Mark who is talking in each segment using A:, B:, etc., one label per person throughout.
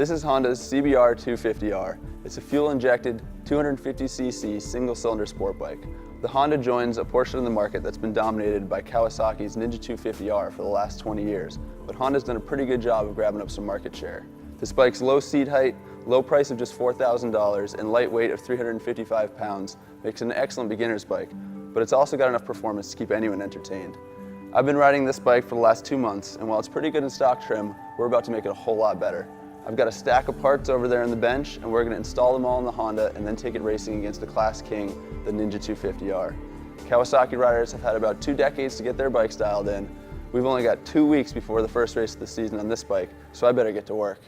A: This is Honda's CBR 250R. It's a fuel-injected 250cc single-cylinder sport bike. The Honda joins a portion of the market that's been dominated by Kawasaki's Ninja 250R for the last 20 years, but Honda's done a pretty good job of grabbing up some market share. This bike's low seat height, low price of just $4,000, and lightweight of 355 pounds makes it an excellent beginner's bike, but it's also got enough performance to keep anyone entertained. I've been riding this bike for the last 2 months, and while it's pretty good in stock trim, we're about to make it a whole lot better. I've got a stack of parts over there on the bench, and we're going to install them all in the Honda and then take it racing against the class king, the Ninja 250R. Kawasaki riders have had about 2 decades to get their bikes dialed in. We've only got 2 weeks before the first race of the season on this bike, so I better get to work.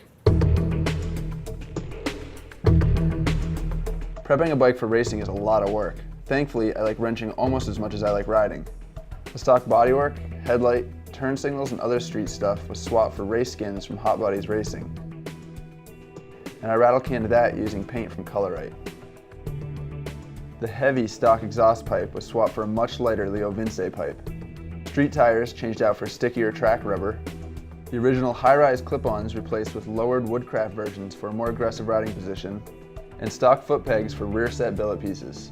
A: Prepping a bike for racing is a lot of work. Thankfully, I like wrenching almost as much as I like riding. The stock bodywork, headlight, turn signals, and other street stuff was swapped for race skins from Hot Buddies Racing. And I rattle canned that using paint from Colorite. The heavy stock exhaust pipe was swapped for a much lighter LeoVince pipe. Street tires changed out for stickier track rubber. The original high-rise clip-ons replaced with lowered Woodcraft versions for a more aggressive riding position, and stock foot pegs for rear set billet pieces.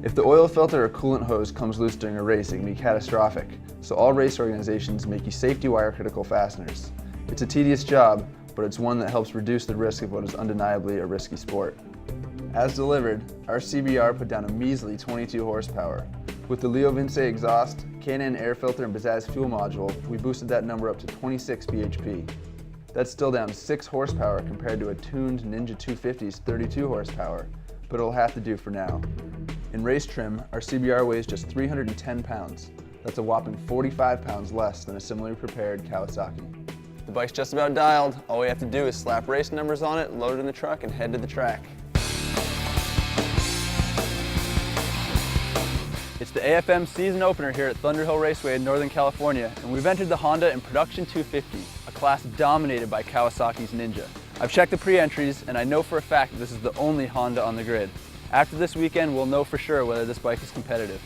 A: If the oil filter or coolant hose comes loose during a race, it can be catastrophic, so all race organizations make you safety wire critical fasteners. It's a tedious job, but it's one that helps reduce the risk of what is undeniably a risky sport. As delivered, our CBR put down a measly 22 horsepower. With the LeoVince exhaust, K&N air filter, and Bazaz fuel module, we boosted that number up to 26 bhp. That's still down 6 horsepower compared to a tuned Ninja 250's 32 horsepower, but it'll have to do for now. In race trim, our CBR weighs just 310 pounds. That's a whopping 45 pounds less than a similarly prepared Kawasaki. The bike's just about dialed. All we have to do is slap race numbers on it, load it in the truck, and head to the track. It's the AFM season opener here at Thunderhill Raceway in Northern California, and we've entered the Honda in Production 250, a class dominated by Kawasaki's Ninja. I've checked the pre-entries, and I know for a fact that this is the only Honda on the grid. After this weekend, we'll know for sure whether this bike is competitive.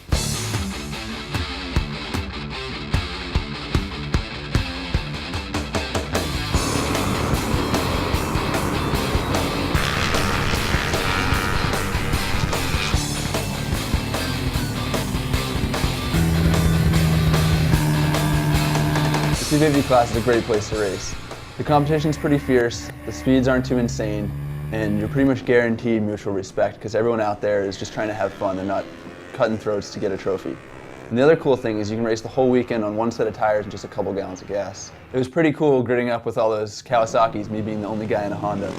A: The 250 class is a great place to race. The competition's pretty fierce, the speeds aren't too insane, and you're pretty much guaranteed mutual respect because everyone out there is just trying to have fun. They're not cutting throats to get a trophy. And the other cool thing is you can race the whole weekend on one set of tires and just a couple gallons of gas. It was pretty cool gridding up with all those Kawasaki's, me being the only guy in a Honda.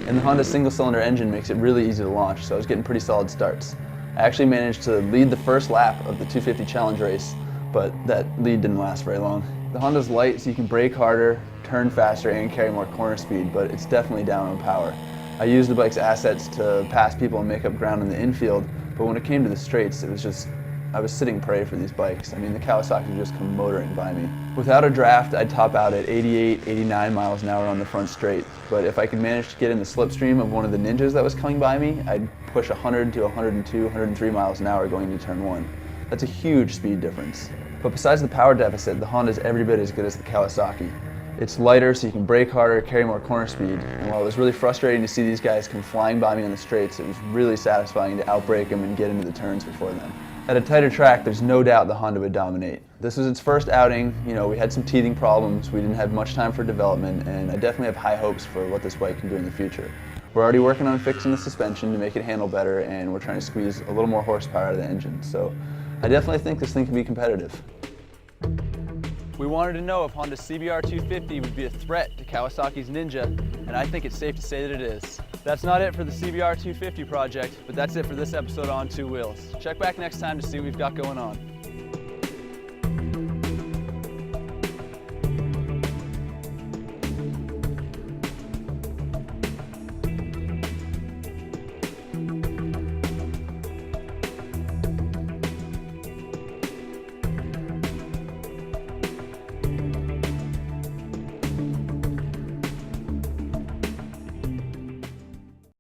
A: And the Honda single-cylinder engine makes it really easy to launch, so I was getting pretty solid starts. I actually managed to lead the first lap of the 250 challenge race, but that lead didn't last very long. The Honda's light, so you can brake harder, turn faster, and carry more corner speed, but it's definitely down on power. I used the bike's assets to pass people and make up ground in the infield, but when it came to the straights, it was just, I was sitting prey for these bikes. I mean, the Kawasaki would just come motoring by me. Without a draft, I'd top out at 88, 89 miles an hour on the front straight, but if I could manage to get in the slipstream of one of the Ninjas that was coming by me, I'd push 100 to 102, 103 miles an hour going into turn 1. That's a huge speed difference. But besides the power deficit, the Honda is every bit as good as the Kawasaki. It's lighter, so you can brake harder, carry more corner speed. And while it was really frustrating to see these guys come flying by me on the straights, it was really satisfying to outbrake them and get into the turns before them. At a tighter track, there's no doubt the Honda would dominate. This was its first outing. You know, we had some teething problems, we didn't have much time for development, and I definitely have high hopes for what this bike can do in the future. We're already working on fixing the suspension to make it handle better, and we're trying to squeeze a little more horsepower out of the engine. So I definitely think this thing can be competitive. We wanted to know if Honda's CBR 250 would be a threat to Kawasaki's Ninja, and I think it's safe to say that it is. That's not it for the CBR 250 project, but that's it for this episode on Two Wheels. Check back next time to see what we've got going on.